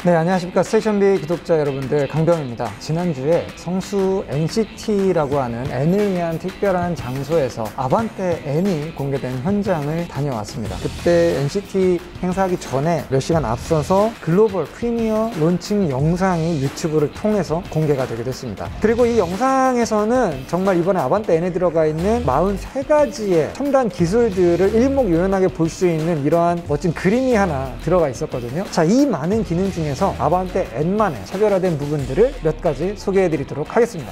네, 안녕하십니까. 스테이션비 구독자 여러분들, 강병입니다. 지난주에 성수 NCT라고 하는 N을 위한 특별한 장소에서 아반떼 N이 공개된 현장을 다녀왔습니다. 그때 NCT 행사하기 전에 몇 시간 앞서서 글로벌 프리미어 론칭 영상이 유튜브를 통해서 공개가 되게 됐습니다. 그리고 이 영상에서는 정말 이번에 아반떼 N에 들어가 있는 43가지의 첨단 기술들을 일목요연하게 볼 수 있는 이러한 멋진 그림이 하나 들어가 있었거든요. 자, 이 많은 기능 중에서 아반떼 N만의 차별화된 부분들을 몇 가지 소개해 드리도록 하겠습니다.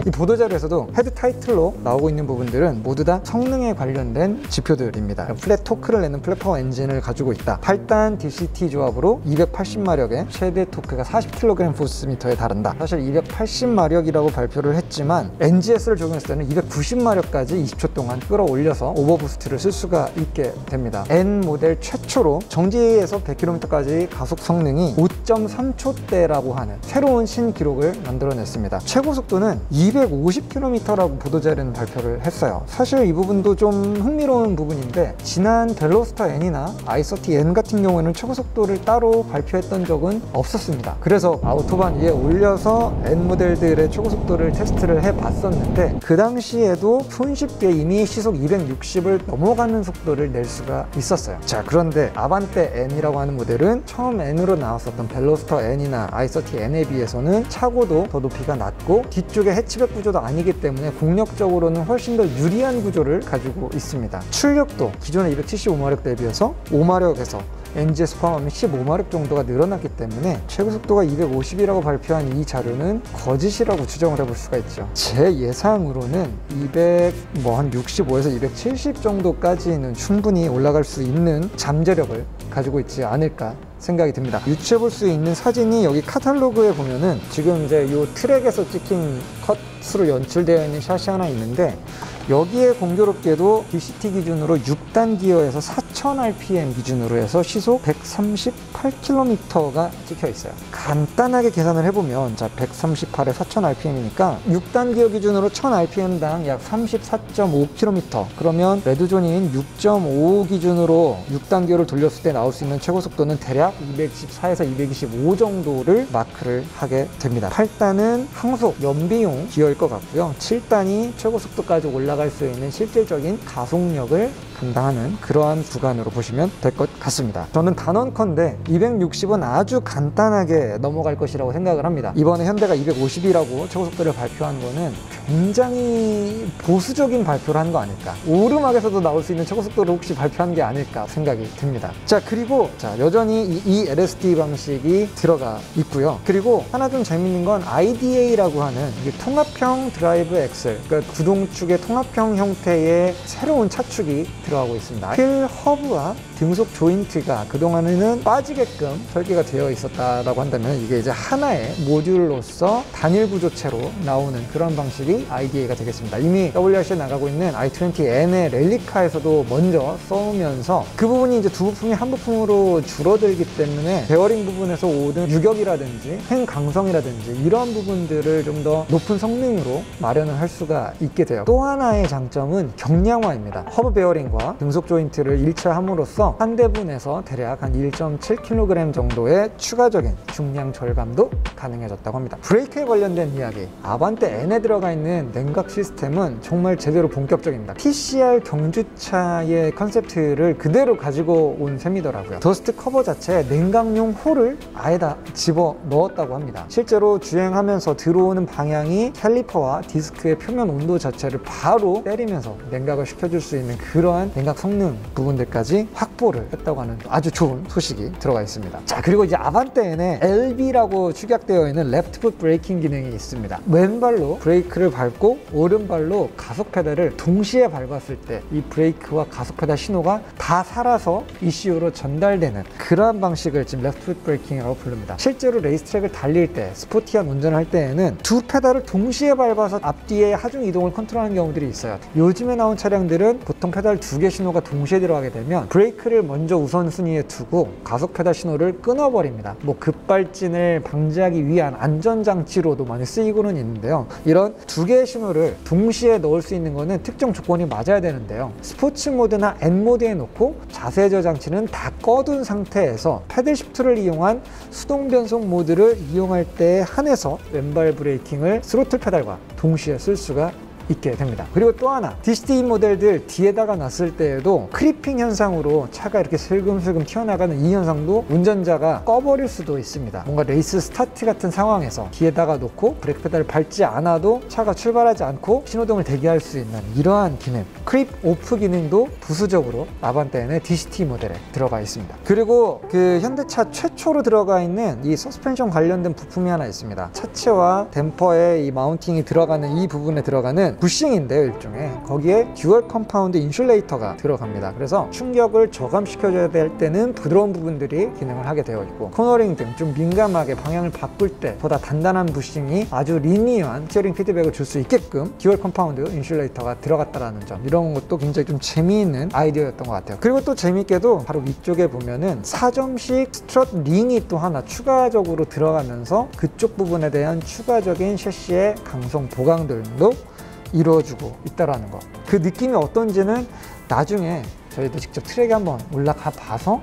이 보도자료에서도 헤드 타이틀로 나오고 있는 부분들은 모두 다 성능에 관련된 지표들입니다. 플랫 토크를 내는 플랫파워 엔진을 가지고 있다. 8단 DCT 조합으로 280마력에 최대 토크가 40kgm/에 달한다. 사실 280마력이라고 발표를 했지만 NGS를 적용했을 때는 290마력까지 20초 동안 끌어올려서 오버부스트를 쓸 수가 있게 됩니다. N 모델 최초로 정지에서 100km까지 가속 성능이 5.3초대라고 하는 새로운 신기록을 만들어냈습니다. 최고 속도는 250km라고 보도자료는 발표를 했어요. 사실 이 부분도 좀 흥미로운 부분인데, 지난 벨로스터 N이나 i30N 같은 경우에는 최고 속도를 따로 발표했던 적은 없었습니다. 그래서 아우토반 위에 올려서 N 모델들의 최고 속도를 테스트를 해봤었는데, 그 당시에도 손쉽게 이미 시속 260을 넘어가는 속도를 낼 수가 있었어요. 자, 그런데 아반떼 N이라고 하는 모델은 처음 N으로 나왔었던 벨로스터 N이나 i30N에 비해서는 차고도 더 높이가 낮고 뒤쪽에 해치백 구조도 아니기 때문에 공력적으로는 훨씬 더 유리한 구조를 가지고 있습니다. 출력도 기존의 275마력 대비해서 5마력에서 NGS 포함하면 15마력 정도가 늘어났기 때문에 최고 속도가 250이라고 발표한 이 자료는 거짓이라고 추정을 해볼 수가 있죠. 제 예상으로는 265에서 270 정도까지는 충분히 올라갈 수 있는 잠재력을 가지고 있지 않을까 생각이 듭니다. 유추해 볼 수 있는 사진이 여기 카탈로그에 보면은 지금 이제 이 트랙에서 찍힌 컷으로 연출되어 있는 샷이 하나 있는데, 여기에 공교롭게도 DCT 기준으로 6단 기어에서 4000rpm 기준으로 해서 시속 138km가 찍혀 있어요. 간단하게 계산을 해보면, 자, 138에 4000rpm이니까 6단 기어 기준으로 1000rpm당 약 34.5km. 그러면 레드존인 6.5 기준으로 6단 기어를 돌렸을 때 나올 수 있는 최고 속도는 대략 214에서 225 정도를 마크를 하게 됩니다. 8단은 항속 연비용 기어일 것 같고요. 7단이 최고 속도까지 올라갈 수 있는 실질적인 가속력을 담당하는 그러한 구간으로 보시면 될 것 같습니다. 저는 단언컨대 260은 아주 간단하게 넘어갈 것이라고 생각을 합니다. 이번에 현대가 250이라고 최고 속도를 발표한 거는 굉장히 보수적인 발표를 한 거 아닐까, 오르막에서도 나올 수 있는 최고 속도를 혹시 발표한 게 아닐까 생각이 듭니다. 자, 그리고 여전히 이 LSD 방식이 들어가 있고요. 그리고 하나 좀 재밌는 건 IDA라고 하는 통합형 드라이브 엑셀, 그러니까 구동축의 통합형 형태의 새로운 차축이 들어가고 있습니다. 휠 허브와 등속 조인트가 그동안에는 빠지게끔 설계가 되어 있었다라고 한다면, 이게 이제 하나의 모듈로서 단일 구조체로 나오는 그런 방식이 IDA가 되겠습니다. 이미 WRC에 나가고 있는 i20N의 랠리카에서도 먼저 써오면서 그 부분이 이제 두 부품이 한 부품으로 줄어들기 때문에 베어링 부분에서 오는 유격이라든지 횡강성이라든지 이런 부분들을 좀 더 높은 성능으로 마련을 할 수가 있게 돼요. 또 하나의 장점은 경량화입니다. 허브 베어링과 등속 조인트를 일체함으로써 한 대분에서 대략 한 1.7kg 정도의 추가적인 중량 절감도 가능해졌다고 합니다. 브레이크에 관련된 이야기, 아반떼 N에 들어가 있는 냉각 시스템은 정말 제대로 본격적입니다. PCR 경주차의 컨셉트를 그대로 가지고 온 셈이더라고요. 더스트 커버 자체에 냉각용 홀을 아예 다 집어 넣었다고 합니다. 실제로 주행하면서 들어오는 방향이 캘리퍼와 디스크의 표면 온도 자체를 바로 때리면서 냉각을 시켜줄 수 있는 그러한 냉각 성능 부분들까지 확보를 했다고 하는 아주 좋은 소식이 들어가 있습니다. 자, 그리고 이제 아반떼 N에 LB라고 축약되어 있는 레프트 풋 브레이킹 기능이 있습니다. 왼발로 브레이크를 밟고 오른발로 가속 페달을 동시에 밟았을 때 이 브레이크와 가속 페달 신호가 다 살아서 ECU로 전달되는 그러한 방식을 지금 레프트 풋 브레이킹이라고 부릅니다. 실제로 레이스트랙을 달릴 때, 스포티한 운전을 할 때에는 두 페달을 동시에 밟아서 앞뒤의 하중 이동을 컨트롤하는 경우들이 있어요. 요즘에 나온 차량들은 보통 페달 두 개 신호가 동시에 들어가게 되면 브레이크를 먼저 우선순위에 두고 가속 페달 신호를 끊어버립니다. 뭐 급발진을 방지하기 위한 안전장치로도 많이 쓰이고는 있는데요. 이런 두 개의 신호를 동시에 넣을 수 있는 거는 특정 조건이 맞아야 되는데요. 스포츠 모드나 N 모드에 놓고 자세 저장치는 다 꺼둔 상태에서 패들 시프트를 이용한 수동 변속 모드를 이용할 때에 한해서 왼발 브레이킹을 스로틀 페달과 동시에 쓸 수가 있게 됩니다. 그리고 또 하나, DCT 모델들 뒤에다가 놨을 때에도 크리핑 현상으로 차가 이렇게 슬금슬금 튀어나가는 이 현상도 운전자가 꺼버릴 수도 있습니다. 뭔가 레이스 스타트 같은 상황에서 뒤에다가 놓고 브레이크 페달을 밟지 않아도 차가 출발하지 않고 신호등을 대기할 수 있는 이러한 기능, 크립 오프 기능도 부수적으로 아반떼의 DCT 모델에 들어가 있습니다. 그리고 그 현대차 최초로 들어가 있는 이 서스펜션 관련된 부품이 하나 있습니다. 차체와 댐퍼에 이 마운팅이 들어가는 이 부분에 들어가는 부싱인데요, 일종의. 거기에 듀얼 컴파운드 인슐레이터가 들어갑니다. 그래서 충격을 저감시켜줘야 될 때는 부드러운 부분들이 기능을 하게 되어 있고, 코너링 등 좀 민감하게 방향을 바꿀 때 보다 단단한 부싱이 아주 리니어한 스티어링 피드백을 줄 수 있게끔 듀얼 컴파운드 인슐레이터가 들어갔다라는 점, 이런 것도 굉장히 좀 재미있는 아이디어였던 것 같아요. 그리고 또 재미있게도 바로 위쪽에 보면은 4점식 스트럿 링이 또 하나 추가적으로 들어가면서 그쪽 부분에 대한 추가적인 셰시의 강성 보강들도 이루어주고 있다라는 거. 그 느낌이 어떤지는 나중에 저희도 직접 트랙에 한번 올라가 봐서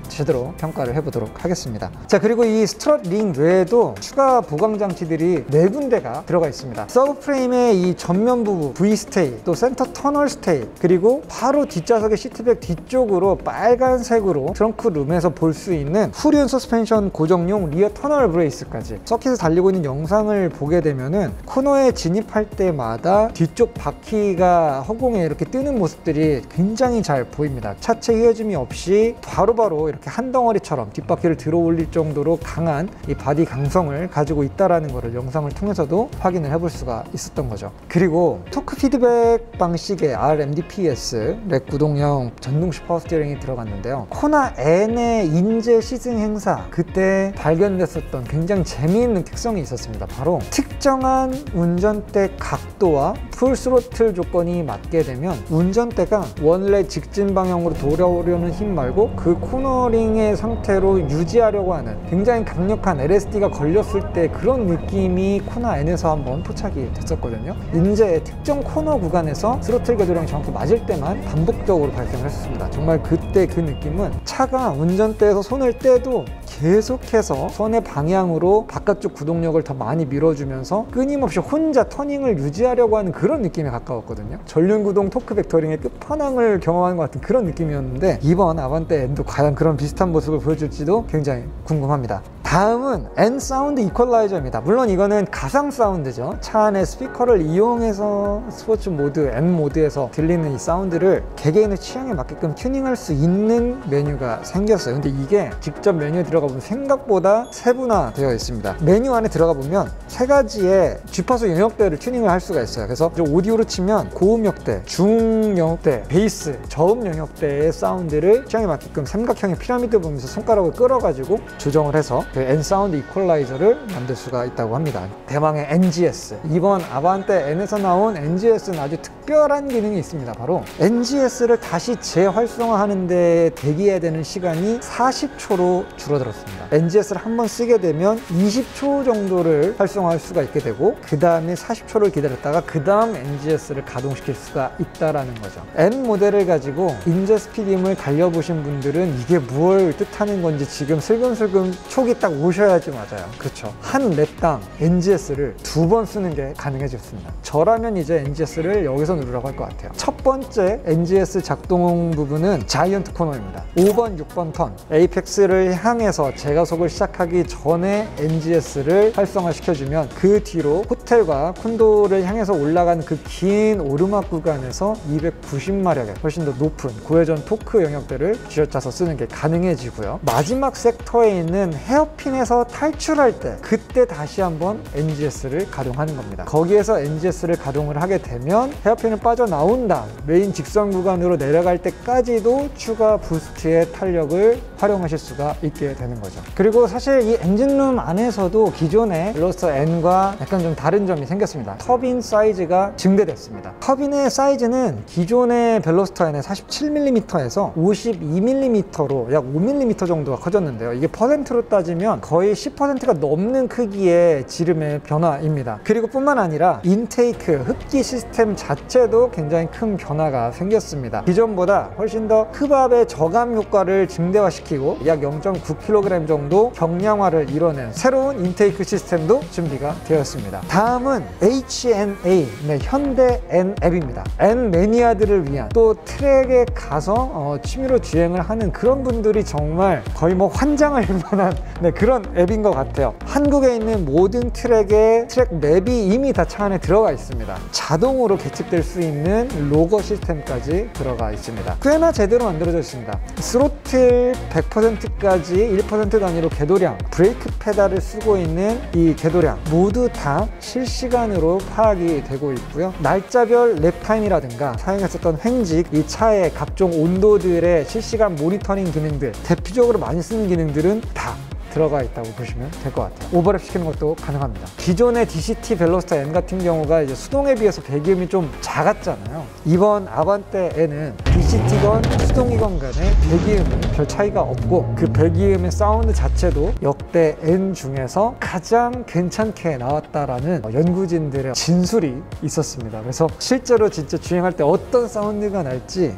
제대로 평가를 해보도록 하겠습니다. 자, 그리고 이 스트럿 링 외에도 추가 보강 장치들이 4군데가 들어가 있습니다. 서브프레임의 이 전면 부분 V스테이, 또 센터 터널 스테이, 그리고 바로 뒷좌석의 시트백 뒤쪽으로 빨간색으로 트렁크 룸에서 볼 수 있는 후륜 서스펜션 고정용 리어 터널 브레이스까지. 서킷에 달리고 있는 영상을 보게 되면은 코너에 진입할 때마다 뒤쪽 바퀴가 허공에 이렇게 뜨는 모습들이 굉장히 잘 보입니다. 차체 휘어짐이 없이 바로바로 이렇게 한 덩어리처럼 뒷바퀴를 들어 올릴 정도로 강한 이 바디 강성을 가지고 있다라는 것을 영상을 통해서도 확인을 해볼 수가 있었던 거죠. 그리고 토크 피드백 방식의 RMDPS 렉 구동형 전동식 파워 스티어링이 들어갔는데요. 코나 N의 인제 시승 행사, 그때 발견됐었던 굉장히 재미있는 특성이 있었습니다. 바로 특정한 운전대 각도와 풀 스로틀 조건이 맞게 되면 운전대가 원래 직진 방향으로 돌아오려는 힘 말고 그 코너링의 상태로 유지하려고 하는 굉장히 강력한 LSD가 걸렸을 때 그런 느낌이 코나 N에서 한번 포착이 됐었거든요. 인제 특정 코너 구간에서 스로틀 궤도량이 정확히 맞을 때만 반복적으로 발생을 했습니다. 정말 그때 그 느낌은 차가 운전대에서 손을 떼도 계속해서 손의 방향으로 바깥쪽 구동력을 더 많이 밀어주면서 끊임없이 혼자 터닝을 유지하려고 하는 그런 느낌에 가까웠거든요. 전륜구동 토크 벡터링의 끝판왕을 경험하는 것 같은 그런 느낌이었는데, 이번 아반떼 N도 과연 그런 비슷한 모습을 보여줄지도 굉장히 궁금합니다. 다음은 N 사운드 이퀄라이저입니다. 물론 이거는 가상 사운드죠. 차 안에 스피커를 이용해서 스포츠 모드, N 모드에서 들리는 이 사운드를 개개인의 취향에 맞게끔 튜닝할 수 있는 메뉴가 생겼어요. 근데 이게 직접 메뉴에 들어가 보면 생각보다 세분화되어 있습니다. 메뉴 안에 들어가 보면 3가지의 주파수 영역대를 튜닝을 할 수가 있어요. 그래서 오디오로 치면 고음 역대, 중 영역대, 베이스, 저음 영역대의 사운드를 취향에 맞게끔 삼각형의 피라미드 보면서 손가락을 끌어가지고 조정을 해서 그 N 사운드 이퀄라이저를 만들 수가 있다고 합니다. 대망의 NGS. 이번 아반떼 N에서 나온 NGS는 아주 특별한 기능이 있습니다. 바로 NGS를 다시 재활성화하는 데 대기해야 되는 시간이 40초로 줄어들었습니다. NGS를 한번 쓰게 되면 20초 정도를 활성화할 수가 있게 되고, 그 다음에 40초를 기다렸다가 그 다음 NGS를 가동시킬 수가 있다라는 거죠. N 모델을 가지고 인제 스피딩을 달려보신 분들은 이게 무엇을 뜻하는 건지 지금 슬금슬금 촉이 딱 오셔야지 맞아요. 그렇죠. 한 랩당 NGS를 2번 쓰는 게 가능해졌습니다. 저라면 이제 NGS를 여기서 누르라고 할 것 같아요. 첫 번째 NGS 작동 부분은 자이언트 코너입니다. 5번, 6번 턴 에이펙스를 향해서 제가속을 시작하기 전에 NGS를 활성화시켜주면 그 뒤로 호텔과 콘도를 향해서 올라가는 그 긴 오르막 구간에서 290마력의 훨씬 더 높은 고회전 토크 영역대를 쥐어짜서 쓰는 게 가능해지고요. 마지막 섹터에 있는 헤어핀에서 탈출할 때, 그때 다시 한번 NGS를 가동하는 겁니다. 거기에서 NGS를 가동을 하게 되면 헤어핀을 빠져나온 다음 메인 직선 구간으로 내려갈 때까지도 추가 부스트의 탄력을 활용하실 수가 있게 되는 거죠. 그리고 사실 이 엔진룸 안에서도 기존의 벨로스터 N과 약간 좀 다른 점이 생겼습니다. 터빈 사이즈가 증대됐습니다. 터빈의 사이즈는 기존의 벨로스터 N의 47mm에서 52mm로 약 5mm 정도가 커졌는데요. 이게 퍼센트로 따지면 거의 10%가 넘는 크기의 지름의 변화입니다. 그리고 뿐만 아니라 인테이크, 흡기 시스템 자체도 굉장히 큰 변화가 생겼습니다. 기존보다 훨씬 더 흡압의 저감 효과를 증대화시키고 약 0.9kg 정도 경량화를 이뤄낸 새로운 인테이크 시스템도 준비가 되었습니다. 다음은 HNA, 현대 N 앱입니다. N 매니아들을 위한, 또 트랙에 가서 취미로 주행을 하는 그런 분들이 정말 거의 뭐 환장할 만한 그런 앱인 것 같아요. 한국에 있는 모든 트랙에 트랙 맵이 이미 다 차 안에 들어가 있습니다. 자동으로 계측될 수 있는 로거 시스템까지 들어가 있습니다. 꽤나 제대로 만들어져 있습니다. 스로틀 100%까지 1% 단위로 궤도량, 브레이크 페달을 쓰고 있는 이 궤도량 모두 다 실시간으로 파악이 되고 있고요. 날짜별 랩타임이라든가 사용했었던 횡직, 이 차의 각종 온도들의 실시간 모니터링 기능들, 대표적으로 많이 쓰는 기능들은 다 들어가 있다고 보시면 될 것 같아요. 오버랩 시키는 것도 가능합니다. 기존의 DCT 벨로스터 N 같은 경우가 이제 수동에 비해서 배기음이 좀 작았잖아요. 이번 아반떼 N은 DCT건 수동이건 간에 배기음은 별 차이가 없고, 그 배기음의 사운드 자체도 역대 N 중에서 가장 괜찮게 나왔다라는 연구진들의 진술이 있었습니다. 그래서 실제로 진짜 주행할 때 어떤 사운드가 날지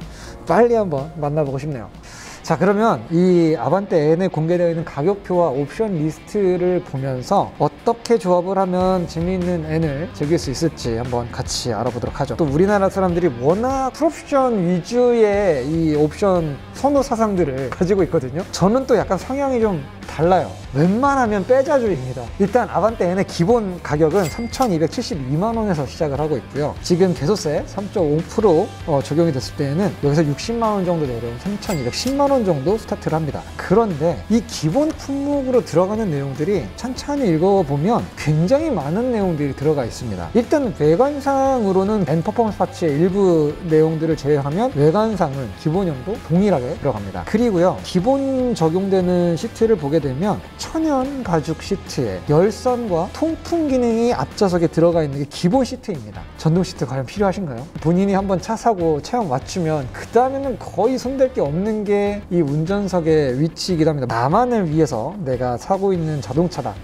빨리 한번 만나보고 싶네요. 자, 그러면 이 아반떼 N에 공개되어 있는 가격표와 옵션 리스트를 보면서 어떻게 조합을 하면 재미있는 N을 즐길 수 있을지 한번 같이 알아보도록 하죠. 또 우리나라 사람들이 워낙 풀옵션 위주의 이 옵션 선호 사상들을 가지고 있거든요. 저는 또 약간 성향이 좀 달라요. 웬만하면 빼자주의입니다. 일단 아반떼 N의 기본 가격은 3,272만 원에서 시작을 하고 있고요. 지금 개소세 3.5% 적용이 됐을 때에는 여기서 60만 원 정도 내려온 3,210만 원 정도 스타트를 합니다. 그런데 이 기본 품목으로 들어가는 내용들이 천천히 읽어보면 굉장히 많은 내용들이 들어가 있습니다. 일단 외관상으로는 N 퍼포먼스 파츠의 일부 내용들을 제외하면 외관상은 기본형도 동일하게 들어갑니다. 그리고요, 기본 적용되는 시트를 보게 되면 천연 가죽 시트에 열선과 통풍 기능이 앞좌석에 들어가 있는 게 기본 시트입니다. 전동 시트 과연 필요하신가요? 본인이 한번 차 사고 체험 맞추면 그 다음에는 거의 손댈 게 없는 게 이 운전석의 위치이기도 합니다. 나만을 위해서 내가 타고 있는 자동차다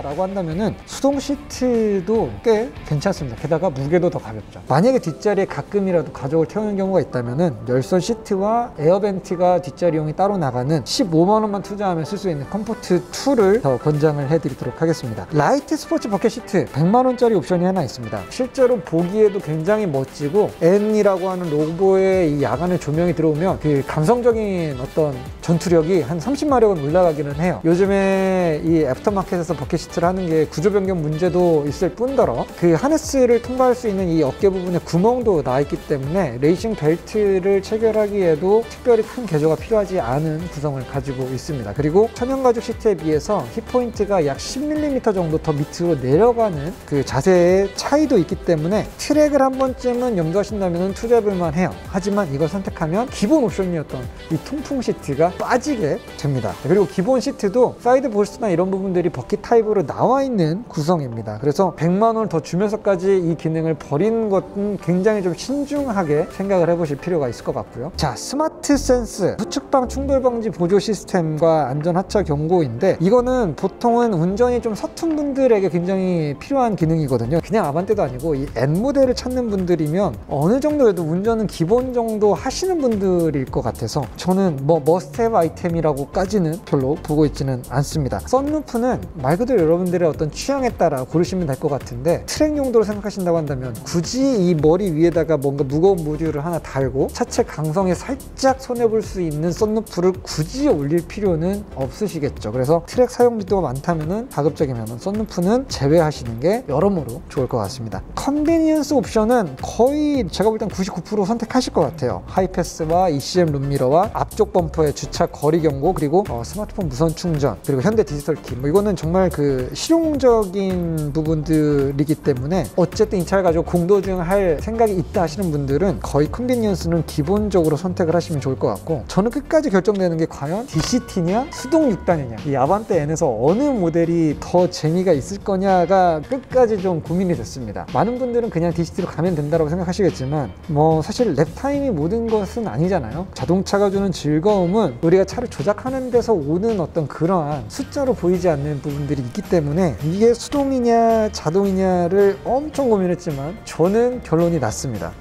라고 한다면은 수동 시트도 꽤 괜찮습니다. 게다가 무게도 더 가볍죠. 만약에 뒷자리에 가끔이라도 가족을 태우는 경우가 있다면은 열선 시트와 에어벤트가 뒷자리용이 따로 나가는 15만 원만 투자하면 쓸 수 있는 컴포트 2를 더 권장을 해드리도록 하겠습니다. 라이트 스포츠 버켓 시트 100만 원짜리 옵션이 하나 있습니다. 실제로 보기에도 굉장히 멋지고 N이라고 하는 로고에 이 야간의 조명이 들어오면 그 감성적인 어떤 전투력이 한 30마력은 올라가기는 해요. 요즘에 이 애프터마켓에서 버켓 시트를 하는 게 구조 변경 문제도 있을 뿐더러 그 하네스를 통과할 수 있는 이 어깨 부분에 구멍도 나 있기 때문에 레이싱 벨트를 체결하기에도 특별히 큰 개조가 필요하지 않은 구성을 가지고 있습니다. 그리고 천연 가죽 시트에 비해서 힙포인트가 약 10mm 정도 더 밑으로 내려가는 그 자세의 차이도 있기 때문에 트랙을 한 번쯤은 염두하신다면 투자해볼만 해요. 하지만 이걸 선택하면 기본 옵션이었던 이 통풍 시트가 빠지게 됩니다. 그리고 기본 시트도 사이드 볼스나 이런 부분들이 버킷 타입으로 나와 있는 구성입니다. 그래서 100만 원을 더 주면서까지 이 기능을 버리는 것은 굉장히 좀 신중하게 생각을 해보실 필요가 있을 것 같고요. 자, 스마트 센스 후측방 충돌 방지 보조 시스템과 안전 하차 경고인데, 이거는 보통은 운전이 좀 서툰 분들에게 굉장히 필요한 기능이거든요. 그냥 아반떼도 아니고 이 N 모델을 찾는 분들이면 어느 정도에도 운전은 기본 정도 하시는 분들일 것 같아서 저는 뭐 머스트헤브 아이템이라고까지는 별로 보고 있지는 않습니다. 썬루프는 말 그대로 여러분들의 어떤 취향에 따라 고르시면 될 것 같은데, 트랙 용도로 생각하신다고 한다면 굳이 이 머리 위에다가 뭔가 무거운 모듈을 하나 달고 차체 강성에 살짝 손해볼 수 있는 썬루프를 굳이 올릴 필요는 없으시겠죠. 그래서 트랙 사용비도가 많다면은 가급적이면 썬루프는 제외하시는 게 여러모로 좋을 것 같습니다. 컨비니언스 옵션은 거의 제가 볼 땐 99% 선택하실 것 같아요. 하이패스와 ECM 룸 미러와 앞쪽 범퍼의 주차 거리 경고, 그리고 스마트폰 무선 충전, 그리고 현대 디지털 키. 뭐 이거는 정말 그 실용적인 부분들이기 때문에 어쨌든 이 차를 가지고 공도중할 생각이 있다 하시는 분들은 거의 컨비니언스는 기본적으로 선택을 하시면 좋을 것 같고, 저는 끝까지 결정되는 게 과연 DCT냐 수동 6단이냐, 이 아반떼 N에서 어느 모델이 더 재미가 있을 거냐가 끝까지 좀 고민이 됐습니다. 많은 분들은 그냥 DCT로 가면 된다고 생각하시겠지만 뭐 사실 랩타임이 모든 것은 아니잖아요. 자동차가 주는 즐거움은 우리가 차를 조작하는 데서 오는 어떤 그러한 숫자로 보이지 않는 부분들이 있기 때문에 이게 수동이냐 자동이냐를 엄청 고민했지만 저는 결론이 났습니다.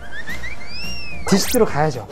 DCT로 가야죠.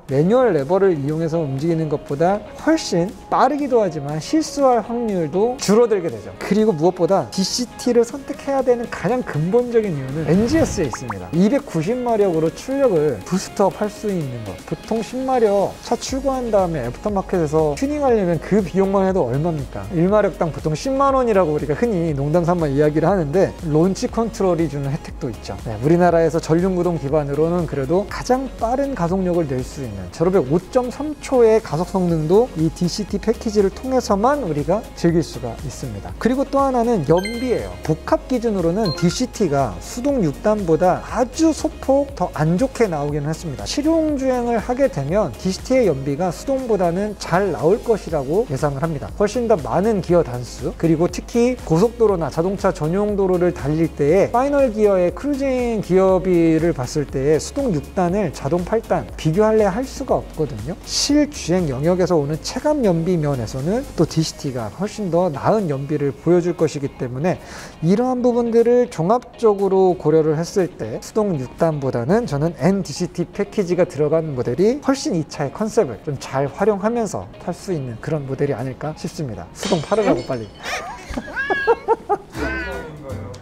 매뉴얼 레버를 이용해서 움직이는 것보다 훨씬 빠르기도 하지만 실수할 확률도 줄어들게 되죠. 그리고 무엇보다 DCT를 선택해야 되는 가장 근본적인 이유는 NGS에 있습니다. 290마력으로 출력을 부스트업 할 수 있는 것. 보통 10마력 차 출고한 다음에 애프터마켓에서 튜닝하려면 그 비용만 해도 얼마입니까? 1마력당 보통 10만 원이라고 우리가 흔히 농담삼아 이야기를 하는데, 론치 컨트롤이 주는 혜택도 있죠. 네, 우리나라에서 전륜구동 기반으로는 그래도 가장 빠른 가속력을 낼 수 있는 제로백 5.3초의 가속 성능도 이 DCT 패키지를 통해서만 우리가 즐길 수가 있습니다. 그리고 또 하나는 연비예요. 복합 기준으로는 DCT가 수동 6단보다 아주 소폭 더 안 좋게 나오기는 했습니다. 실용 주행을 하게 되면 DCT의 연비가 수동보다는 잘 나올 것이라고 예상을 합니다. 훨씬 더 많은 기어 단수, 그리고 특히 고속도로나 자동차 전용 도로를 달릴 때에 파이널 기어의 크루징 기어비를 봤을 때에 수동 6단을 자동 8단 비교할래 할 수가 없거든요. 실주행 영역에서 오는 체감 연비 면에서는 또 DCT가 훨씬 더 나은 연비를 보여줄 것이기 때문에 이러한 부분들을 종합적으로 고려를 했을 때 수동 6단보다는 저는 NDCT 패키지가 들어간 모델이 훨씬 이 차의 컨셉을 좀 잘 활용하면서 탈 수 있는 그런 모델이 아닐까 싶습니다. 수동 팔으라고 빨리.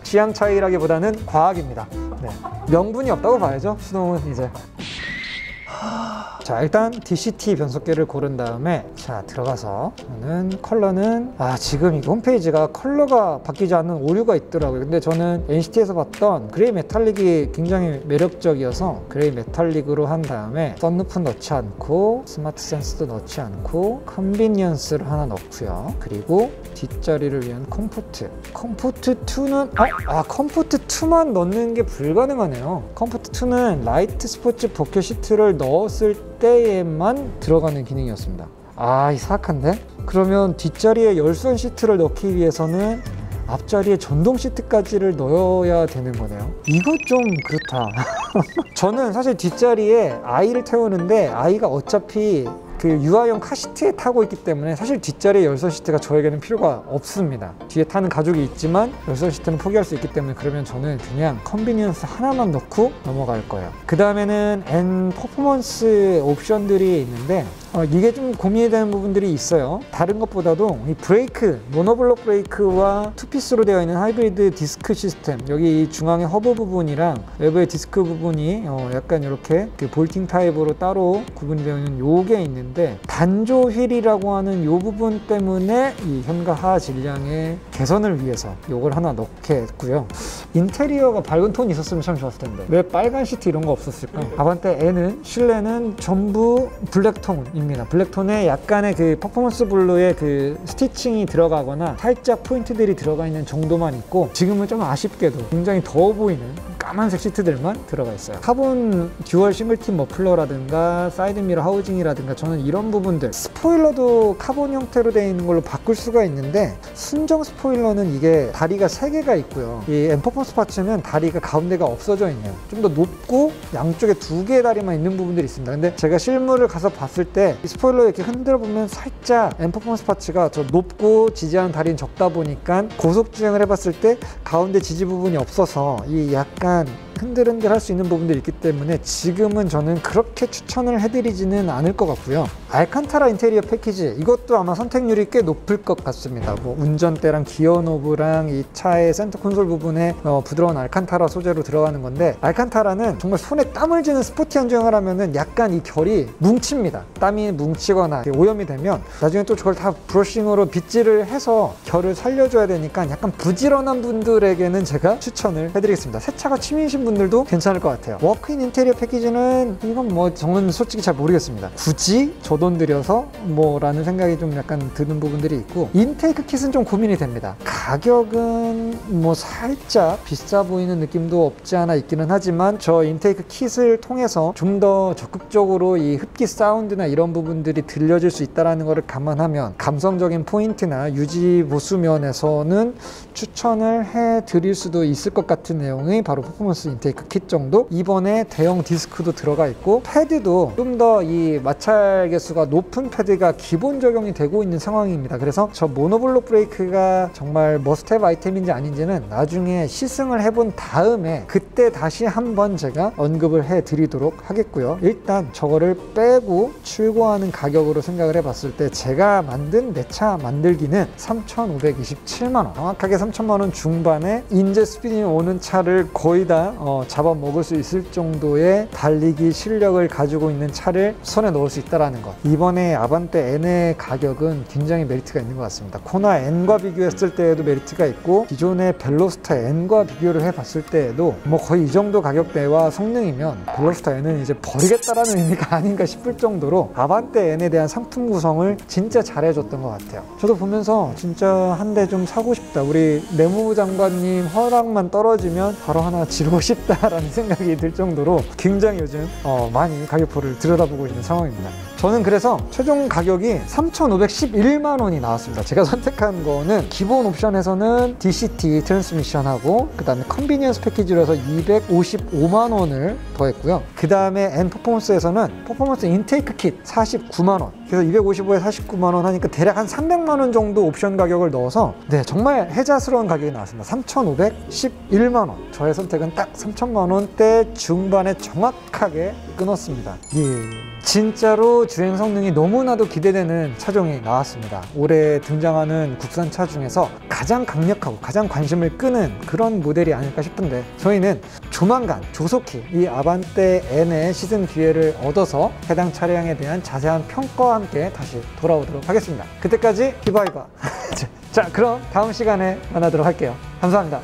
취향 차이라기보다는 과학입니다. 네. 명분이 없다고 봐야죠. 수동은 이제. 자, 일단 DCT 변속기를 고른 다음에 자 들어가서 저는 컬러는 지금 이 홈페이지가 컬러가 바뀌지 않는 오류가 있더라고요. 근데 저는 NCT에서 봤던 그레이 메탈릭이 굉장히 매력적이어서 그레이 메탈릭으로 한 다음에 썬루프 넣지 않고 스마트 센스도 넣지 않고 컨비니언스를 하나 넣고요. 그리고 뒷자리를 위한 컴포트 2는 컴포트 2만 넣는 게 불가능하네요. 컴포트 2는 라이트 스포츠 버켓 시트를 넣었을 때에만 들어가는 기능이었습니다. 이 사악한데? 그러면 뒷자리에 열선 시트를 넣기 위해서는 앞자리에 전동 시트까지를 넣어야 되는 거네요. 이거 좀 그렇다. 저는 사실 뒷자리에 아이를 태우는데 아이가 어차피 그 유아용 카시트에 타고 있기 때문에 사실 뒷자리에 열선 시트가 저에게는 필요가 없습니다. 뒤에 타는 가족이 있지만 열선 시트는 포기할 수 있기 때문에 그러면 저는 그냥 컨비니언스 하나만 넣고 넘어갈 거예요. 그 다음에는 N 퍼포먼스 옵션들이 있는데 이게 좀 고민이 되는 부분들이 있어요. 다른 것보다도 이 브레이크, 모노블록 브레이크와 투피스로 되어 있는 하이브리드 디스크 시스템, 여기 중앙의 허브 부분이랑 외부의 디스크 부분이 약간 이렇게 볼팅 타입으로 따로 구분이 되어 있는 요게 있는데, 단조 휠이라고 하는 요 부분 때문에 이 현가 하하 질량의 개선을 위해서 요걸 하나 넣게 했고요. 인테리어가 밝은 톤이 있었으면 참 좋았을 텐데 왜 빨간 시트 이런 거 없었을까? 아반떼 N은 실내는 전부 블랙톤입니다. 블랙톤에 약간의 그 퍼포먼스 블루의 그 스티칭이 들어가거나 살짝 포인트들이 들어가 있는 정도만 있고, 지금은 좀 아쉽게도 굉장히 더워 보이는 까만색 시트들만 들어가 있어요. 카본 듀얼 싱글틴 머플러라든가 사이드미러 하우징이라든가 저는 이런 부분들, 스포일러도 카본 형태로 되어 있는 걸로 바꿀 수가 있는데 순정 스포일러는 이게 다리가 3개가 있고요. 이 N퍼포먼스 파츠는 다리가 가운데가 없어져 있네요. 좀 더 높고 양쪽에 2개의 다리만 있는 부분들이 있습니다. 근데 제가 실물을 가서 봤을 때 이 스포일러 이렇게 흔들어 보면 살짝 N퍼포먼스 파츠가 저 높고 지지하는 다리는 적다 보니까 고속 주행을 해봤을 때 가운데 지지 부분이 없어서 이 약간 흔들흔들 할 수 있는 부분들이 있기 때문에 지금은 저는 그렇게 추천을 해드리지는 않을 것 같고요. 알칸타라 인테리어 패키지, 이것도 아마 선택률이 꽤 높을 것 같습니다. 뭐 운전대랑 기어 노브랑 이 차의 센터 콘솔 부분에 부드러운 알칸타라 소재로 들어가는 건데, 알칸타라는 정말 손에 땀을 쥐는 스포티한 주행을 하면은 약간 이 결이 뭉칩니다. 땀이 뭉치거나 오염이 되면 나중에 또 저걸 다 브러싱으로 빗질을 해서 결을 살려줘야 되니까 약간 부지런한 분들에게는 제가 추천을 해드리겠습니다. 새 차가 취미이신 분들도 괜찮을 것 같아요. 워크인 인테리어 패키지는 이건 뭐 저는 솔직히 잘 모르겠습니다. 굳이 저 돈 들여서 라는 생각이 좀 약간 드는 부분들이 있고, 인테이크 킷은 좀 고민이 됩니다. 가격은 뭐 살짝 비싸 보이는 느낌도 없지 않아 있기는 하지만, 저 인테이크 킷을 통해서 좀 더 적극적으로 이 흡기 사운드나 이런 부분들이 들려질 수 있다는 것을 감안하면 감성적인 포인트나 유지 보수 면에서는 추천을 해드릴 수도 있을 것 같은 내용이 바로 퍼포먼스 인테이크 킷 정도. 이번에 대형 디스크도 들어가 있고, 패드도 좀 더 이 마찰 개수가 높은 패드가 기본 적용이 되고 있는 상황입니다. 그래서 저 모노블록 브레이크가 정말 머스트헤브 아이템인지 아닌지는 나중에 시승을 해본 다음에 그때 다시 한번 제가 언급을 해드리도록 하겠고요. 일단 저거를 빼고 출고하는 가격으로 생각을 해봤을 때 제가 만든 내 차 만들기는 3,527만원, 정확하게 3천만원 중반에 인제 스피딩이 오는 차를 거의 다 잡아먹을 수 있을 정도의 달리기 실력을 가지고 있는 차를 손에 넣을 수 있다는 것. 이번에 아반떼 N의 가격은 굉장히 메리트가 있는 것 같습니다. 코나 N과 비교했을 때에도 메리트가 있고, 기존의 벨로스터 N과 비교를 해봤을 때에도 뭐 거의 이 정도 가격대와 성능이면 벨로스터 N은 이제 버리겠다라는 의미가 아닌가 싶을 정도로 아반떼 N에 대한 상품 구성을 진짜 잘해줬던 것 같아요. 저도 보면서 진짜 한 대 좀 사고 싶다, 우리 내무부 장관님 허락만 떨어지면 바로 하나 지르고 싶다라는 생각이 들 정도로 굉장히 요즘 많이 가격표를 들여다보고 있는 상황입니다. 저는 그래서 최종 가격이 3,511만원이 나왔습니다. 제가 선택한 거는 기본 옵션에서는 DCT 트랜스미션하고, 그 다음에 컨비니언스 패키지로 해서 255만원을 더했고요. 그 다음에 N 퍼포먼스에서는 퍼포먼스 인테이크 킷 49만원, 그래서 255에 49만원 하니까 대략 한 300만원 정도 옵션 가격을 넣어서 정말 혜자스러운 가격이 나왔습니다. 3,511만원. 저의 선택은 딱 3,000만원대 중반에 정확하게 끊었습니다. 진짜로 주행 성능이 너무나도 기대되는 차종이 나왔습니다. 올해 등장하는 국산 차 중에서 가장 강력하고 가장 관심을 끄는 그런 모델이 아닐까 싶은데, 저희는 조만간 조속히 이 아반떼 N의 시승 기회를 얻어서 해당 차량에 대한 자세한 평가와 함께 다시 돌아오도록 하겠습니다. 그때까지 히바히바. 자, 그럼 다음 시간에 만나도록 할게요. 감사합니다.